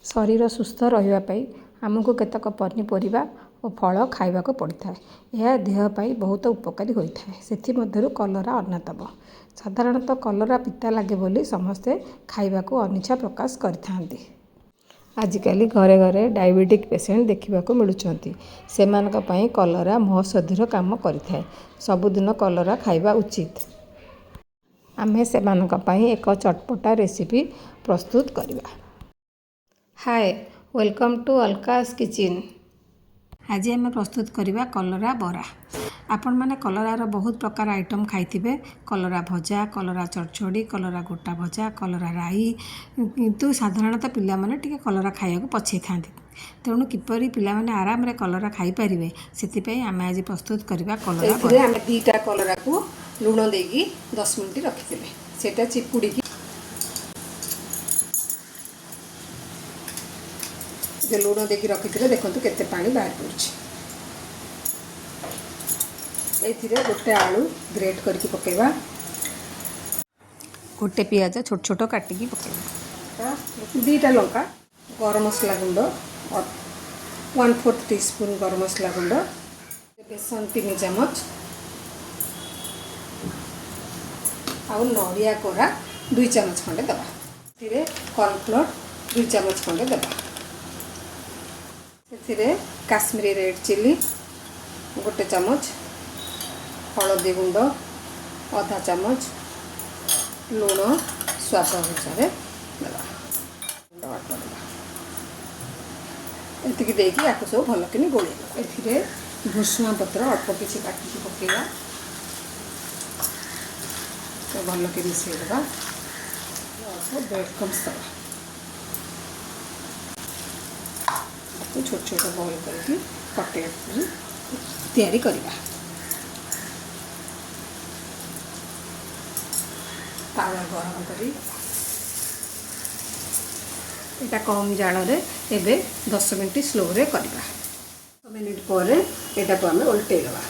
शरीर सुस्थ रहिबा आमको केतक पनीपरिया और फल खाइबाको पड़ता है। यह देह पाई बहुत उपकारी होता है। से कलरा अन्यतम। साधारणतः कलरा पिता लगे बोली समस्ते खाइबाको अनिच्छा प्रकाश करथांती। आजिकल घरे घरे डायबिटिक पेसेंट देखा मिलुंट से कलरा महौषधिर काम करें। सबुदिन कलरा खाइबा उचित। आमे से एक चटपटा रेसिपी प्रस्तुत करवा। हाय, वेलकम टू अलकास किचन। आज आम प्रस्तुत करवा कलरा बरा। आपण मैंने कलरार बहुत प्रकार आइटम खाइथिबे। कलरा भजा, कलरा चड़चड़ी, कलरा गोटा भजा, कलरा राई, किंतु साधारणतः पिला माने टिके कलरा खाइବାକୁ पछै थांती। तेणु किपरि पिला माने आराम रे कलरा खाइ परिबे सेति आमे आज प्रस्तुत करवा कलरा बरा। आमे दीटा कलरा को लूण देगी 10 मिनिट रखिथिबे। सेटा चिपुड़ी के लूण देकी रखिथिले देखंतु केते पानी बाहर पड़छ। एथिरे गोटे आलू ग्रेट करके पकेवा, गोटे पियाज छोट छोट काटिकी पकेवा, दीटा लंका, गरम मसला गुंड 1/4 टीस्पून गरम मसला गुंड, बेसन 3 चमच और नड़िया कोरा 2 चमच खंडे दबा। एथिरे कॉर्नफ्लोर 2 चमच खंडे दबा। एथिरे काश्मीरी रेड चिली गोटे चमच, हलदी गुंड आधा चमच, लूण स्वाद अनुसार एतिकी देकी आपको सब भल कि गोल। एथिरे भुसुआ पत्र अल्प किसी काटिकी पकेगा, तो भल कि मिसई देवा। अल्प ब्रेड क्रम्स दवा, छोट छोट बॉल करके कटे तैयारी करवा। तावा गरम करी एटा कम जाल रे एबे 10 मिनिट स्लो रे करवा। 10 मिनिट पर एटा को हमें उल्टे दवा।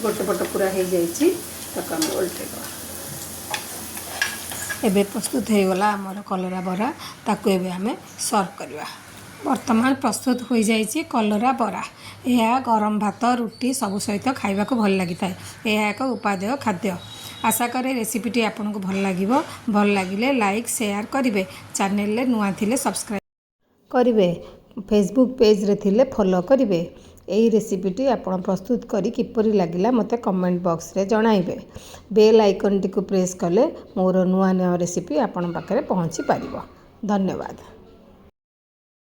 गोटे पट पूरा हो जाइए ताको हमें उल्टे दवा। एबे प्रस्तुत हो गला हमर कलरा बरा। ताको एबे हमें सर्व करवा। वर्तमान प्रस्तुत हो जाइए कलरा बरा। यह गरम भात रुटी सब सहित खाइबा को भल लगी था। यह एक उपादेय खाद्य। आशा करे रेसिपीटी आपन को भल लागिबो। भल लागिले लाइक शेयर करिवे। चैनल ले नुआ थिले सब्सक्राइब करिवे। फेसबुक पेज रे थिले फॉलो करिवे। एही रेसिपीटी आपण प्रस्तुत करी किपरि लागिला मते कमेंट बॉक्स रे जणाइबे। बेल आइकन टी को प्रेस कले मोर नुआ नुआ रेसिपी आपण पाखरे पहुंची पारिबो। धन्यवाद।